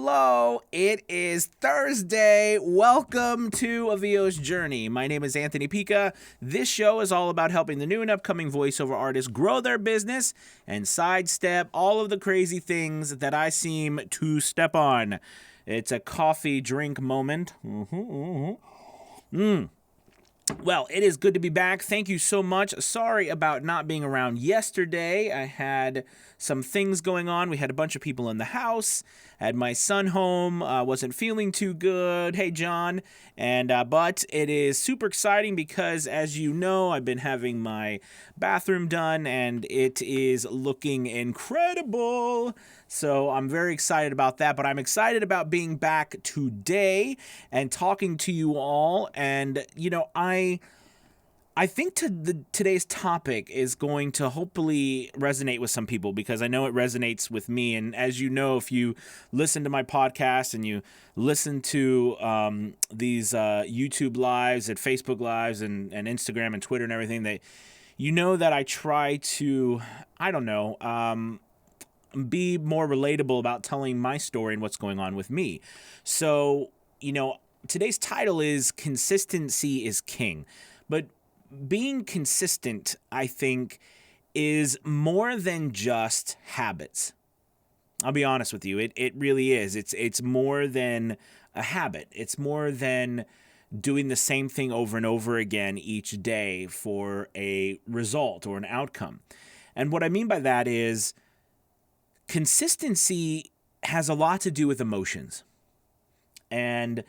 hello. It is Thursday. Welcome to Avio's Journey. My name is Anthony Pica. This show is all about helping the new and upcoming voiceover artists grow their business and sidestep all of the crazy things that I seem to step on. It's a coffee drink moment. Well, it is good to be back. Thank you so much. Sorry about not being around yesterday. I had some things going on. We had a bunch of people in the house. I had my son home. Wasn't feeling too good. Hey, John. But it is super exciting because, as you know, I've been having my bathroom done and it is looking incredible. So I'm very excited about that, but I'm excited about being back today and talking to you all. And, you know, I think today's topic is going to hopefully resonate with some people because I know it resonates with me. And as you know, if you listen to my podcast and you listen to these YouTube lives and Facebook lives and Instagram and Twitter and everything, you know that I try to, be more relatable about telling my story and what's going on with me. So, you know, today's title is Consistency is King. But being consistent, I think, is more than just habits. I'll be honest with you. It really is. It's more than a habit. It's more than doing the same thing over and over again each day for a result or an outcome. And what I mean by that is consistency has a lot to do with emotions. And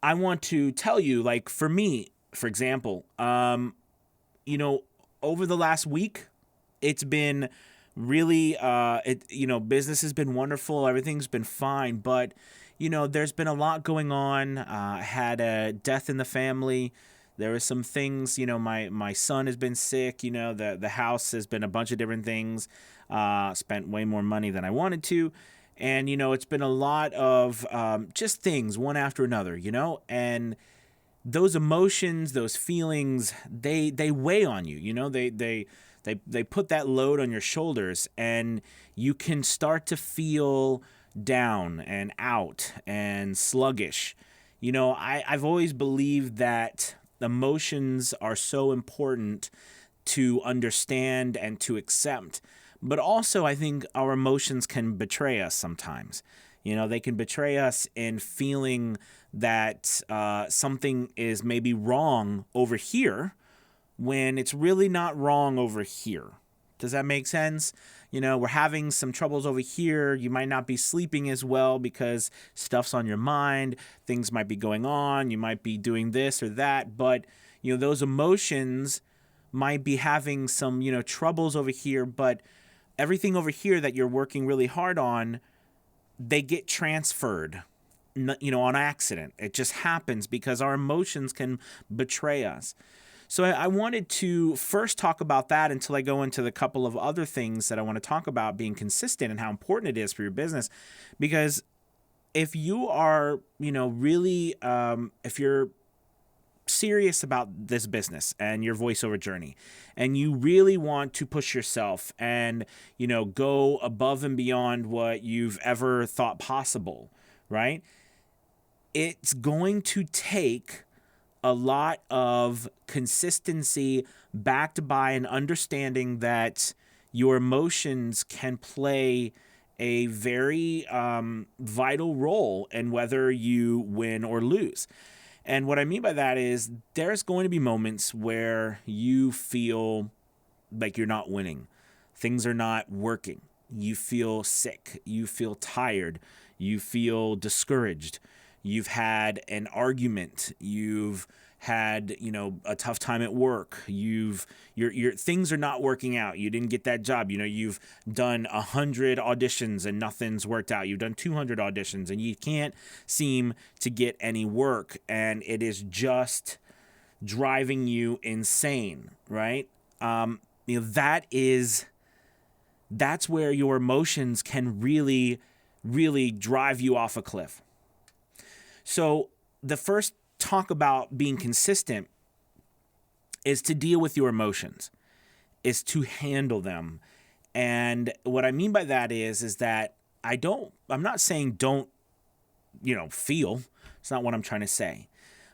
I want to tell you, like, for me, for example, over the last week, it's been really, business has been wonderful. Everything's been fine. But, you know, there's been a lot going on. I had a death in the family. There were some things, you know, my son has been sick, you know, the house has been a bunch of different things, spent way more money than I wanted to. And, you know, it's been a lot of just things one after another, you know, and those emotions, those feelings, they weigh on you, you know, they put that load on your shoulders and you can start to feel down and out and sluggish. You know, I've always believed that emotions are so important to understand and to accept. But also, I think our emotions can betray us sometimes. You know, they can betray us in feeling that something is maybe wrong over here when it's really not wrong over here. Does that make sense? You know, we're having some troubles over here. You might not be sleeping as well because stuff's on your mind. Things might be going on. You might be doing this or that. But, you know, those emotions might be having some, you know, troubles over here. But everything over here that you're working really hard on, they get transferred, you know, on accident. It just happens because our emotions can betray us. So I wanted to first talk about that until I go into the couple of other things that I want to talk about being consistent and how important it is for your business. Because if you are, you know, really, if you're serious about this business and your voiceover journey and you really want to push yourself and, you know, go above and beyond what you've ever thought possible, right? It's going to take a lot of consistency backed by an understanding that your emotions can play a very vital role in whether you win or lose. And what I mean by that is there's going to be moments where you feel like you're not winning. Things are not working. You feel sick. You feel tired. You feel discouraged. You've had an argument. You've had, you know, a tough time at work. Your things are not working out. You didn't get that job. You know, you've done 100 auditions and nothing's worked out. You've done 200 auditions and you can't seem to get any work. And it is just driving you insane, right? You know, that's where your emotions can really, really drive you off a cliff. So the first talk about being consistent is to deal with your emotions, is to handle them. And what I mean by that is that I'm not saying don't feel. It's not what I'm trying to say.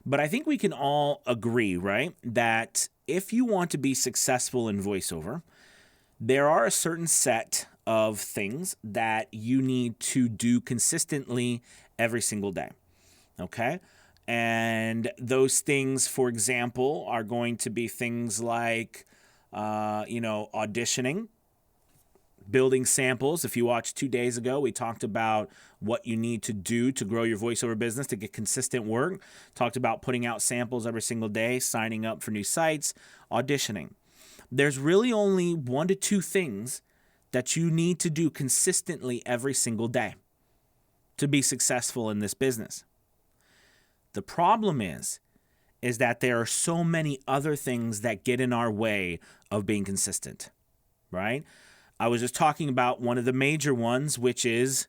But I think we can all agree, right, that if you want to be successful in voiceover, there are a certain set of things that you need to do consistently every single day. Okay? And those things, for example, are going to be things like, auditioning, building samples. If you watched 2 days ago, we talked about what you need to do to grow your voiceover business to get consistent work. Talked about putting out samples every single day, signing up for new sites, auditioning. There's really only 1 to 2 things that you need to do consistently every single day to be successful in this business. The problem is that there are so many other things that get in our way of being consistent, right? I was just talking about one of the major ones, which is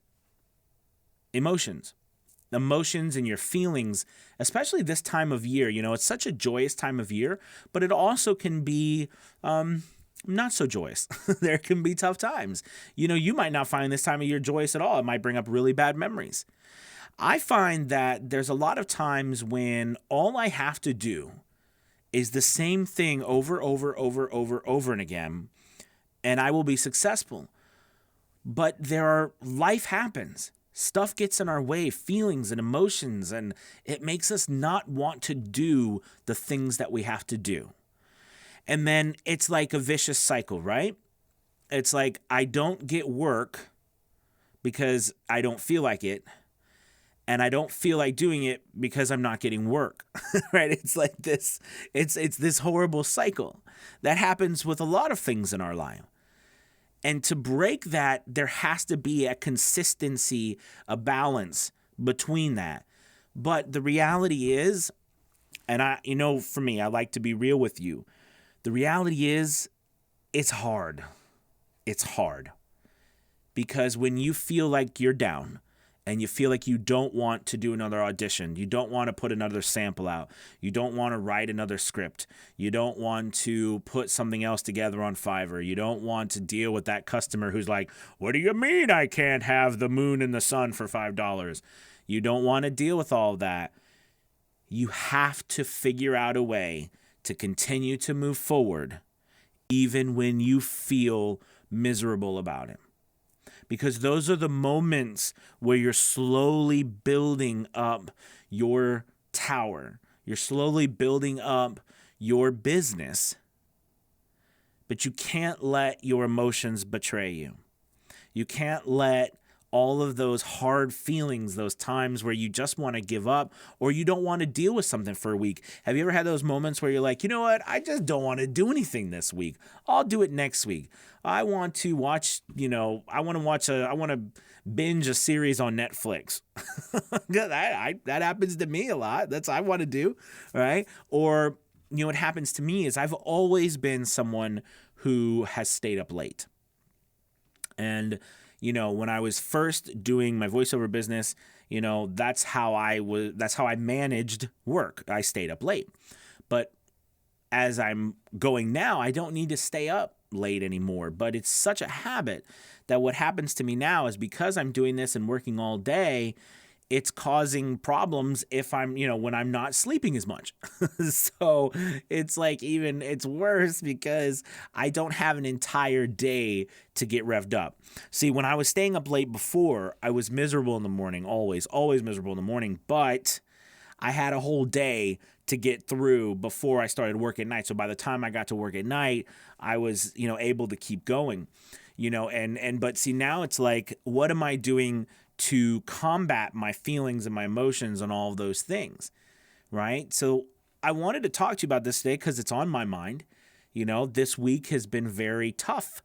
emotions. Emotions and your feelings, especially this time of year. It's such a joyous time of year, but it also can be not so joyous. There can be tough times. You might not find this time of year joyous at all. It might bring up really bad memories. I find that there's a lot of times when all I have to do is the same thing over and again, and I will be successful. But life happens. Stuff gets in our way, feelings and emotions, and it makes us not want to do the things that we have to do. And then it's like a vicious cycle, right? It's like I don't get work because I don't feel like it, and I don't feel like doing it because I'm not getting work, right? It's like this, it's this horrible cycle that happens with a lot of things in our life. And to break that, there has to be a consistency, a balance between that. But the reality is, and for me, I like to be real with you. The reality is, it's hard. It's hard. Because when you feel like you're down, and you feel like you don't want to do another audition, you don't want to put another sample out, you don't want to write another script, you don't want to put something else together on Fiverr, you don't want to deal with that customer who's like, what do you mean I can't have the moon and the sun for $5? You don't want to deal with all of that. You have to figure out a way to continue to move forward even when you feel miserable about it. Because those are the moments where you're slowly building up your tower. You're slowly building up your business. But you can't let your emotions betray you. You can't let all of those hard feelings, those times where you just want to give up or you don't want to deal with something for a week. Have you ever had those moments where you're like, you know what? I just don't want to do anything this week. I'll do it next week. I want to watch, I want to binge a series on Netflix. that happens to me a lot. That's what I want to do, right? Or, what happens to me is I've always been someone who has stayed up late. And when I was first doing my voiceover business, that's how I managed work. I stayed up late. But as I'm going now, I don't need to stay up late anymore. But it's such a habit that what happens to me now is because I'm doing this and working all day, it's causing problems if I'm, when I'm not sleeping as much. So it's like it's worse because I don't have an entire day to get revved up. See, when I was staying up late before, I was miserable in the morning, always miserable in the morning, but I had a whole day to get through before I started work at night. So by the time I got to work at night, I was, able to keep going, but see, now it's like, what am I doing to combat my feelings and my emotions and all of those things, right? So I wanted to talk to you about this today because it's on my mind. This week has been very tough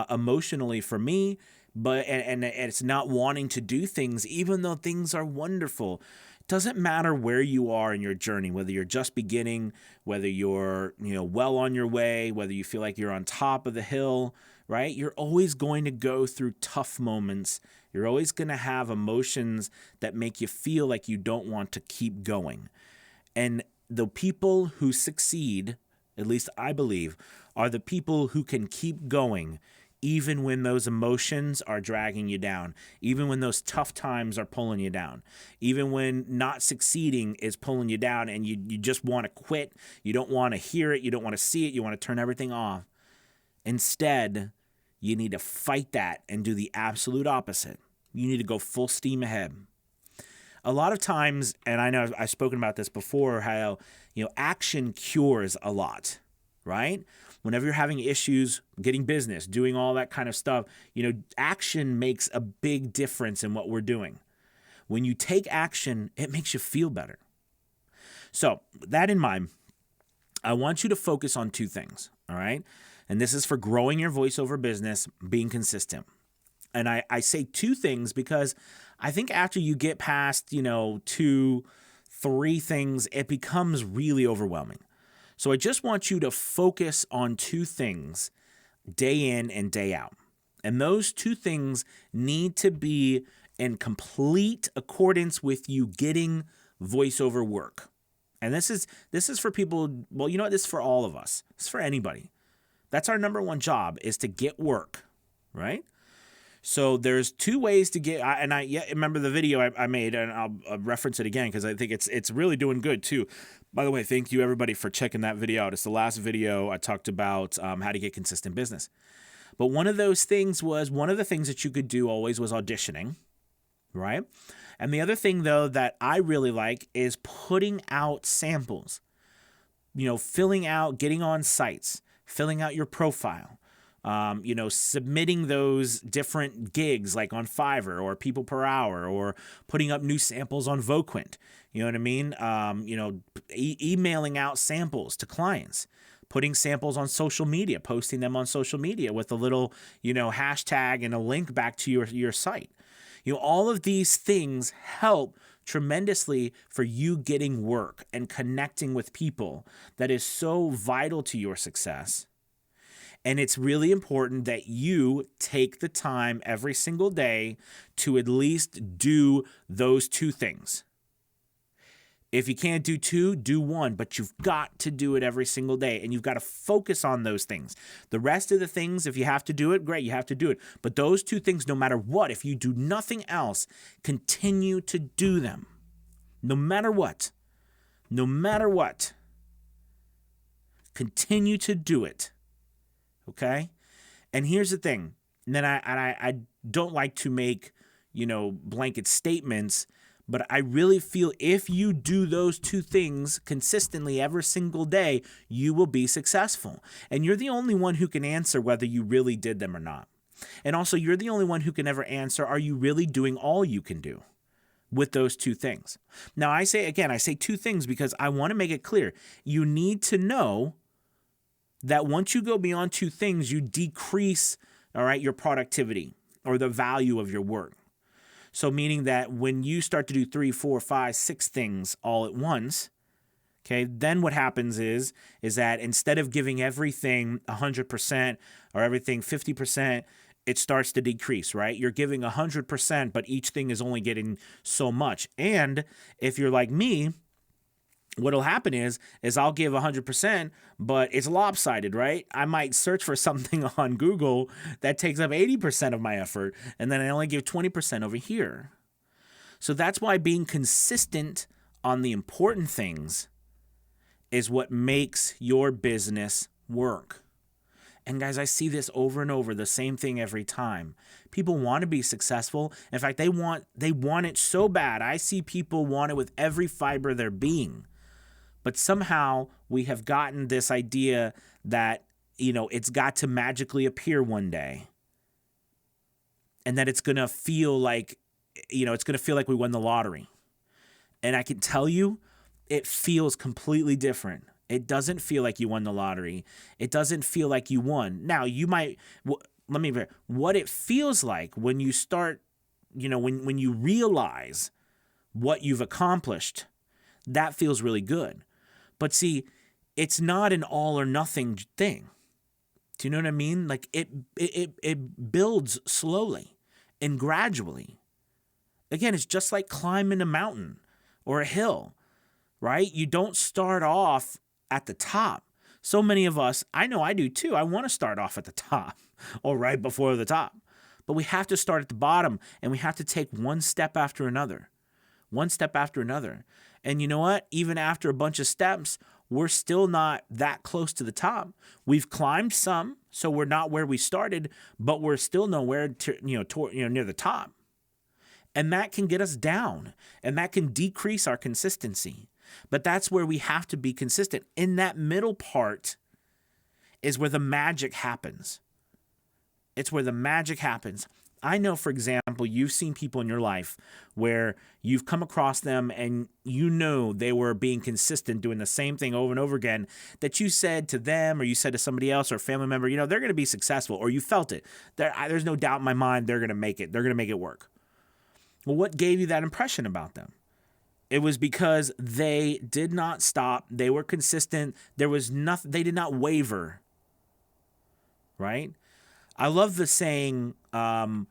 emotionally for me, but and it's not wanting to do things, even though things are wonderful. It doesn't matter where you are in your journey, whether you're just beginning, whether you're well on your way, whether you feel like you're on top of the hill, right? You're always going to go through tough moments. You're always going to have emotions that make you feel like you don't want to keep going. And the people who succeed, at least I believe, are the people who can keep going even when those emotions are dragging you down, even when those tough times are pulling you down, even when not succeeding is pulling you down and you just want to quit, you don't want to hear it, you don't want to see it, you want to turn everything off. Instead, you need to fight that and do the absolute opposite. You need to go full steam ahead. A lot of times, and I know I've spoken about this before, how, action cures a lot, right? Whenever you're having issues getting business, doing all that kind of stuff, action makes a big difference in what we're doing. When you take action, it makes you feel better. So, with that in mind, I want you to focus on two things, all right? And this is for growing your voiceover business, being consistent. And I say two things because I think after you get past, 2, 3 things, it becomes really overwhelming. So I just want you to focus on two things day in and day out. And those two things need to be in complete accordance with you getting voiceover work. And this is for people, well, this is for all of us. It's for anybody. That's our number one job, is to get work, right? So there's 2 ways to get, and I remember the video I made, and I'll reference it again because I think it's really doing good too. By the way, thank you everybody for checking that video out. It's the last video I talked about how to get consistent business. But one of the things that you could do always was auditioning, right? And the other thing though that I really like is putting out samples, filling out, getting on sites, filling out your profile. Submitting those different gigs like on Fiverr or People Per Hour, or putting up new samples on Voquent. You know what I mean? Emailing out samples to clients, putting samples on social media, posting them on social media with a little, hashtag and a link back to your site. All of these things help tremendously for you getting work and connecting with people that is so vital to your success. And it's really important that you take the time every single day to at least do those 2 things. If you can't do 2, do 1, but you've got to do it every single day, and you've got to focus on those things. The rest of the things, if you have to do it, great, you have to do it. But those 2 things, no matter what, if you do nothing else, continue to do them. No matter what. Continue to do it. Okay? And here's the thing. And then I don't like to make, blanket statements, but I really feel if you do those 2 things consistently every single day, you will be successful. And you're the only one who can answer whether you really did them or not. And also, you're the only one who can ever answer, are you really doing all you can do with those 2 things? Now, I say 2 things because I want to make it clear. You need to know that once you go beyond 2 things, you decrease, all right, your productivity or the value of your work. So meaning that when you start to do 3, 4, 5, 6 things all at once, okay, then what happens is that instead of giving everything 100% or everything 50%, it starts to decrease, right? You're giving 100%, but each thing is only getting so much. And if you're like me, what'll happen is I'll give 100%, but it's lopsided, right? I might search for something on Google that takes up 80% of my effort, and then I only give 20% over here. So that's why being consistent on the important things is what makes your business work. And guys, I see this over and over, the same thing every time. People want to be successful. In fact, they want it so bad. I see people want it with every fiber of their being. But somehow we have gotten this idea that, it's got to magically appear one day. And that it's going to feel like, we won the lottery. And I can tell you, it feels completely different. It doesn't feel like you won the lottery. It doesn't feel like you won. Now, you might, what it feels like when you start, when you realize what you've accomplished, that feels really good. But see, it's not an all or nothing thing. Do you know what I mean? Like it builds slowly and gradually. Again, it's just like climbing a mountain or a hill, right? You don't start off at the top. So many of us, I know I do too. I want to start off at the top or right before the top. But we have to start at the bottom and we have to take one step after another. One step after another. And you know what? Even after a bunch of steps, we're still not that close to the top. We've climbed some, so we're not where we started, but we're still nowhere near the top. And that can get us down, and that can decrease our consistency. But that's where we have to be consistent. In that middle part is where the magic happens. It's where the magic happens. I know, for example, you've seen people in your life where you've come across them and you know they were being consistent, doing the same thing over and over again, that you said to them or you said to somebody else or a family member, they're going to be successful, or you felt it. There's no doubt in my mind they're going to make it. They're going to make it work. Well, what gave you that impression about them? It was because they did not stop. They were consistent. There was nothing. They did not waver. Right? I love the saying, what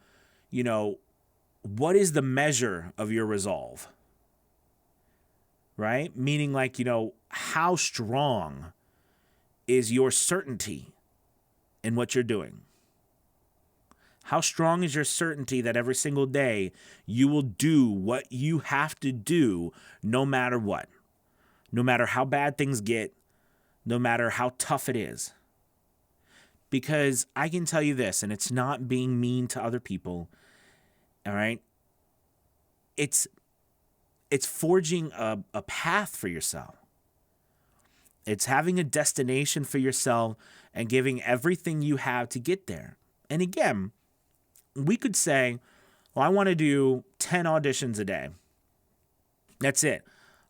is the measure of your resolve? Right? Meaning how strong is your certainty in what you're doing? How strong is your certainty that every single day you will do what you have to do no matter what? No matter how bad things get, no matter how tough it is. Because I can tell you this, and it's not being mean to other people, all right? It's forging a path for yourself. It's having a destination for yourself and giving everything you have to get there. And again, we could say, well, I want to do 10 auditions a day. That's it.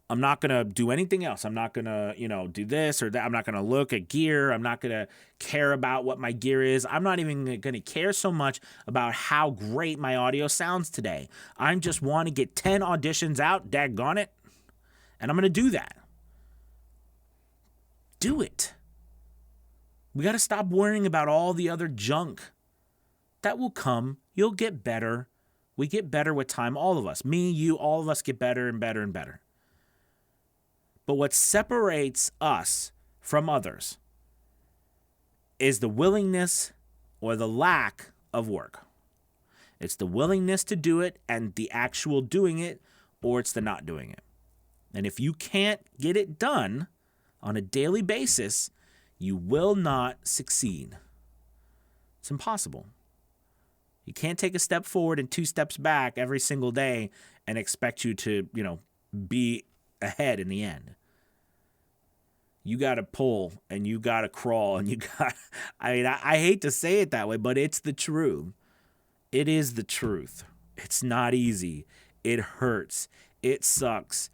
I'm not going to do anything else. I'm not going to, do this or that. I'm not going to look at gear. I'm not going to care about what my gear is. I'm not even going to care so much about how great my audio sounds today. I just want to get 10 auditions out, daggone it, and I'm going to do that. Do it. We got to stop worrying about all the other junk. That will come. You'll get better. We get better with time, all of us. Me, you, all of us get better and better and better. But what separates us from others is the willingness or the lack of work. It's the willingness to do it and the actual doing it, or it's the not doing it. And if you can't get it done on a daily basis, you will not succeed. It's impossible. You can't take a step forward and 2 steps back every single day and expect you to, be ahead in the end. You got to pull and you got to crawl and I hate to say it that way, but it's the truth. It is the truth. It's not easy. It hurts. It sucks.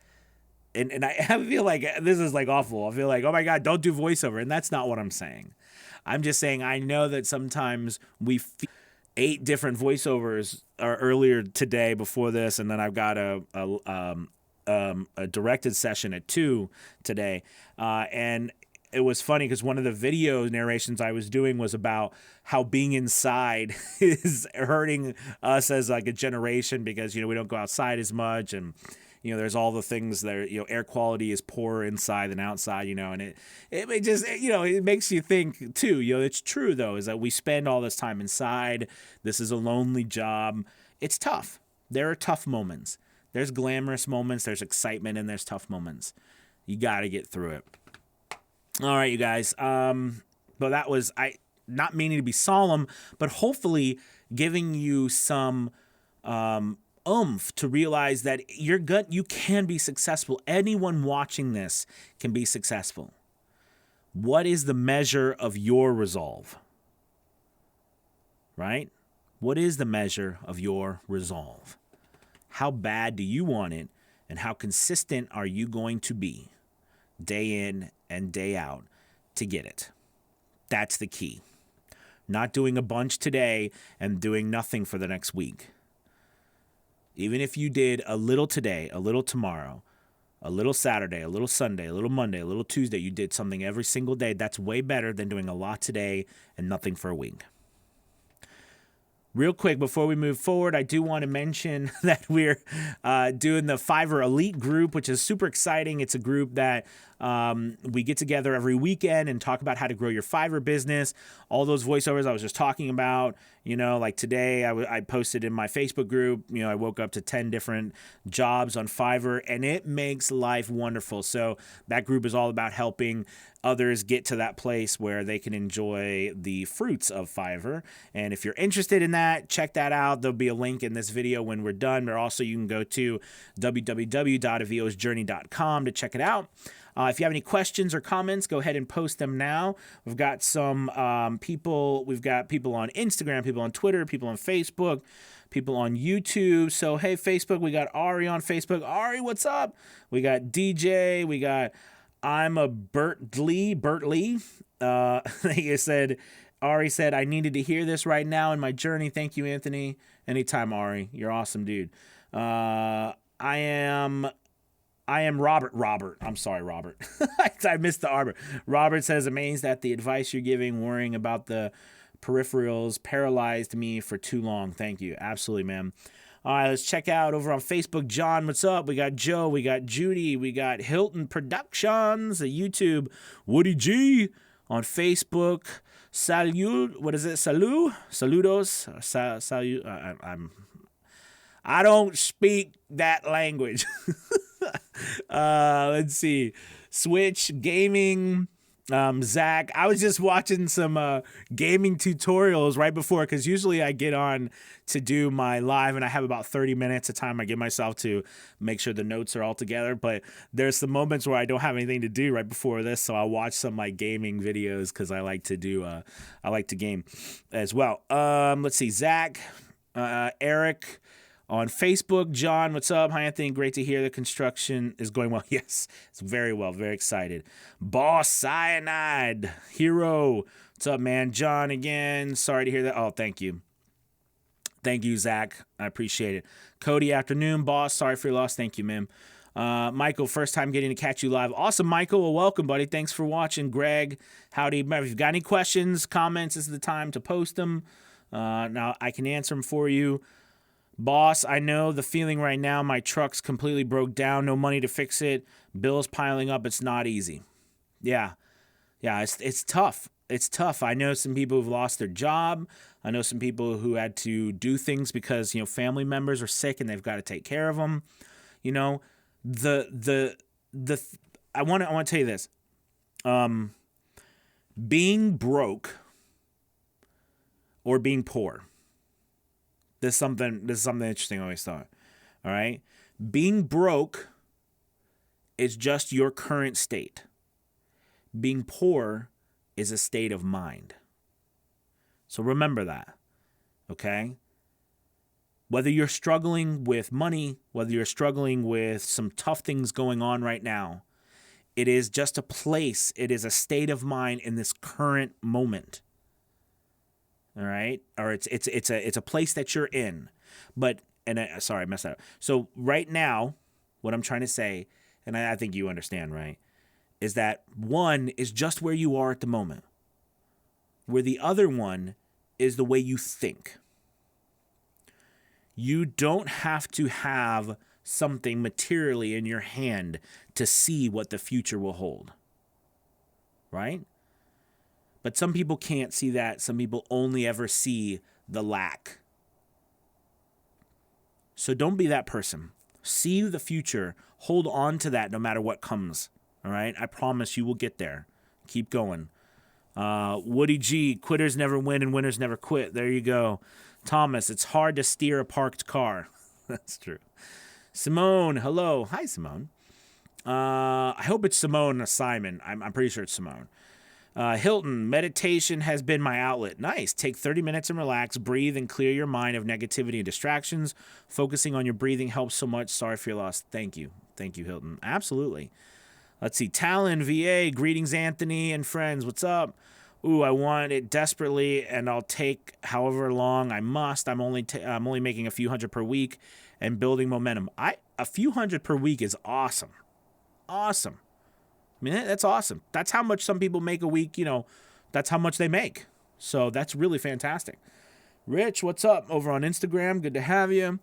And I feel like this is awful. I feel like, oh my God, don't do voiceover. And that's not what I'm saying. I'm just saying I know that sometimes we feel 8 different voiceovers earlier today before this, and then I've got a directed session at 2 today. And it was funny because one of the video narrations I was doing was about how being inside is hurting us as a generation because, we don't go outside as much. And, there's all the things that, air quality is poorer inside than outside, and it just, it makes you think too, it's true though, is that we spend all this time inside. This is a lonely job. It's tough. There are tough moments. There's glamorous moments, there's excitement, and there's tough moments. You got to get through it. All right, you guys. But that was, not meaning to be solemn, but hopefully giving you some oomph to realize that you can be successful. Anyone watching this can be successful. What is the measure of your resolve? Right? What is the measure of your resolve? How bad do you want it, and how consistent are you going to be day in and day out to get it? That's the key. Not doing a bunch today and doing nothing for the next week. Even if you did a little today, a little tomorrow, a little Saturday, a little Sunday, a little Monday, a little Tuesday, you did something every single day, that's way better than doing a lot today and nothing for a week. Real quick, before we move forward, I do want to mention that we're doing the Fiverr Elite group, which is super exciting. It's a group that we get together every weekend and talk about how to grow your Fiverr business. All those voiceovers I was just talking about, like today I posted in my Facebook group, I woke up to 10 different jobs on Fiverr, and it makes life wonderful. So that group is all about helping others get to that place where they can enjoy the fruits of Fiverr. And if you're interested in that, check that out. There'll be a link in this video when we're done, but also you can go to www.aviosjourney.com to check it out. If you have any questions or comments, go ahead and post them now. We've got some people. We've got people on Instagram, people on Twitter, people on Facebook, people on YouTube. So, hey, Facebook, we got Ari on Facebook. Ari, what's up? We got DJ. We got I'm a Bert Lee. He said, Ari said, I needed to hear this right now in my journey. Thank you, Anthony. Anytime, Ari. You're awesome, dude. I am Robert. I'm sorry, Robert. I missed the Arbor. Robert says, amazed at the advice you're giving, worrying about the peripherals paralyzed me for too long. Thank you. Absolutely, man. All right, let's check out over on Facebook. John, what's up? We got Joe. We got Judy. We got Hilton Productions. YouTube. Woody G. On Facebook. Salud. What is it? Saludos. I don't speak that language. Let's see. Switch Gaming. Zach, I was just watching some gaming tutorials right before, because usually I get on to do my live and I have about 30 minutes of time I give myself to make sure the notes are all together. But there's some moments where I don't have anything to do right before this, so I'll watch some like gaming videos because I like to game as well. Let's see, Zach, Eric. On Facebook, John, what's up? Hi, Anthony. Great to hear the construction is going well. Yes, it's very well. Very excited. Boss Cyanide. Hero. What's up, man? John again. Sorry to hear that. Oh, thank you. Thank you, Zach. I appreciate it. Cody, afternoon. Boss, sorry for your loss. Thank you, man. Michael, first time getting to catch you live. Awesome, Michael. Well, welcome, buddy. Thanks for watching. Greg, howdy. If you've got any questions, comments, this is the time to post them. Now, I can answer them for you. Boss, I know the feeling right now. My truck's completely broke down. No money to fix it. Bills piling up. It's not easy. Yeah, it's tough. It's tough. I know some people who've lost their job. I know some people who had to do things because, family members are sick and they've got to take care of them. I want to tell you this. Being broke or being poor. This is something interesting I always thought. All right? Being broke is just your current state. Being poor is a state of mind. So remember that. Okay? Whether you're struggling with money, whether you're struggling with some tough things going on right now, it is just a place, it is a state of mind in this current moment. All right, or it's a place that you're in, sorry, I messed that up. So right now, what I'm trying to say, and I think you understand, right, is that one is just where you are at the moment, where the other one is the way you think. You don't have to have something materially in your hand to see what the future will hold, right? But some people can't see that. Some people only ever see the lack. So don't be that person. See the future. Hold on to that no matter what comes. All right? I promise you will get there. Keep going. Woody G, quitters never win and winners never quit. There you go. Thomas, it's hard to steer a parked car. That's true. Simone, hello. Hi, Simone. I hope it's Simone or Simon. I'm pretty sure it's Simone. Hilton, meditation has been my outlet. Nice. Take 30 minutes and relax, breathe, and clear your mind of negativity and distractions. Focusing on your breathing helps so much. Sorry for your loss. Thank you. Thank you, Hilton. Absolutely. Let's see. Talon, VA. Greetings, Anthony and friends. What's up? Ooh, I want it desperately, and I'll take however long I must. I'm only making a few hundred per week and building momentum. A few hundred per week is awesome. Awesome. I mean, that's awesome. That's how much some people make a week, that's how much they make. So that's really fantastic. Rich, what's up? Over on Instagram. Good to have you.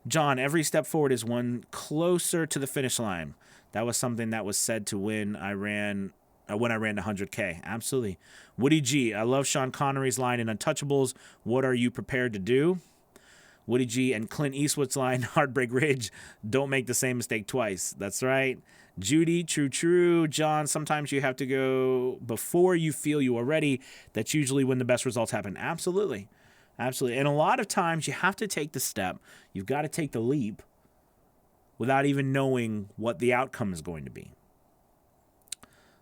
John, every step forward is one closer to the finish line. That was something that was said to when I ran the 100K. Absolutely. Woody G, I love Sean Connery's line in Untouchables. What are you prepared to do? Woody G and Clint Eastwood's line, Heartbreak Ridge, don't make the same mistake twice. That's right. Judy, true. John, sometimes you have to go before you feel you are ready. That's usually when the best results happen. Absolutely. Absolutely. And a lot of times you have to take the step. You've got to take the leap without even knowing what the outcome is going to be.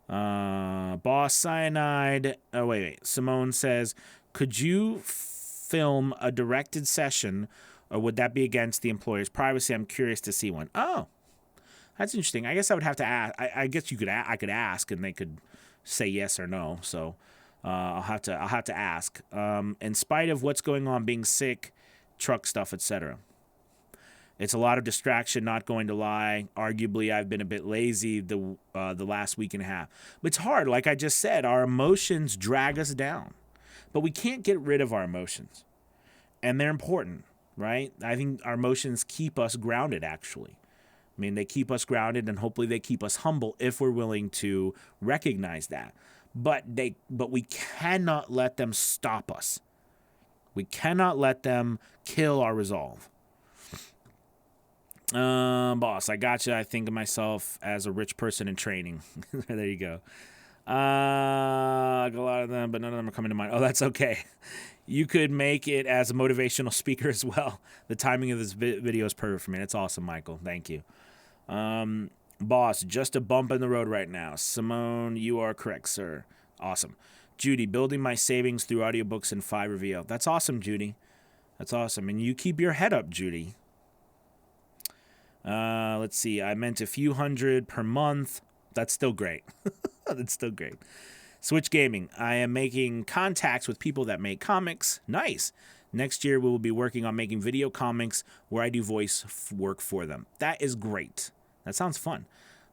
Boss Cyanide. Oh, wait. Simone says, could you film a directed session, or would that be against the employer's privacy? I'm curious to see one. Oh, that's interesting. I guess I would have to ask. I guess I could ask, and they could say yes or no. So I'll have to ask. In spite of what's going on, being sick, truck stuff, etc. It's a lot of distraction, not going to lie. Arguably, I've been a bit lazy the last week and a half. But it's hard. Like I just said, our emotions drag us down. But we can't get rid of our emotions. And they're important, right? I think our emotions keep us grounded, actually. I mean, they keep us grounded, and hopefully they keep us humble if we're willing to recognize that. But we cannot let them stop us. We cannot let them kill our resolve. Boss, I gotcha. I think of myself as a rich person in training. There you go. I got a lot of them, but none of them are coming to mind. Oh, that's okay. You could make it as a motivational speaker as well. The timing of this video is perfect for me. That's awesome, Michael. Thank you. Boss, just a bump in the road right now. Simone, you are correct, sir. Awesome. Judy, building my savings through audiobooks and Fiverr VO. That's awesome, Judy. That's awesome. And you keep your head up, Judy. Let's see. I meant a few hundred per month. That's still great. That's still great. Switch Gaming. I am making contacts with people that make comics. Nice. Next year, we will be working on making video comics where I do voice work for them. That is great. That sounds fun.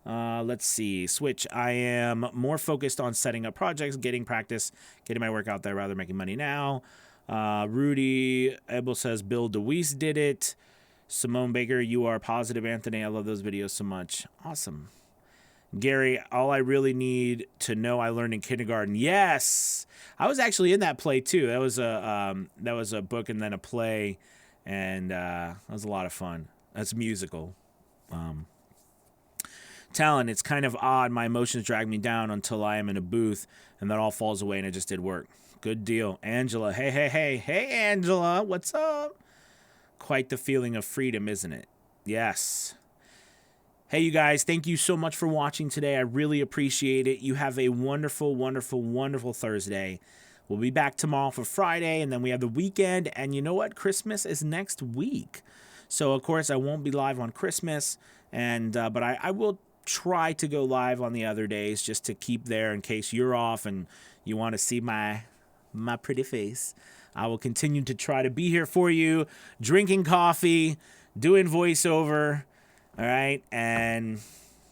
Let's see. Switch. I am more focused on setting up projects, getting practice, getting my work out there rather than making money now. Rudy Ebel says Bill DeWeese did it. Simone Baker, you are positive, Anthony. I love those videos so much. Awesome. Gary, all I really need to know I learned in kindergarten. Yes, I was actually in that play too. That was a book and then a play, and that was a lot of fun. That's musical. Talent, it's kind of odd. My emotions drag me down until I am in a booth, and that all falls away, and it just did work. Good deal. Angela, hey, Angela, what's up? Quite the feeling of freedom, isn't it? Yes. Hey, you guys, thank you so much for watching today. I really appreciate it. You have a wonderful, wonderful, wonderful Thursday. We'll be back tomorrow for Friday, and then we have the weekend. And you know what? Christmas is next week. So, of course, I won't be live on Christmas, but I will try to go live on the other days just to keep there in case you're off and you want to see my pretty face. I will continue to try to be here for you, drinking coffee, doing voiceover, all right, and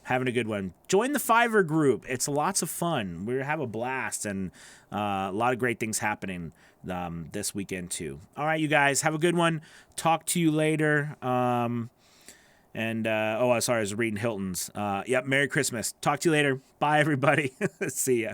having a good one. Join the Fiverr group. It's lots of fun. We have a blast, and a lot of great things happening this weekend, too. All right, you guys, have a good one. Talk to you later. Sorry, I was reading Hilton's. Yep, Merry Christmas. Talk to you later. Bye, everybody. See ya.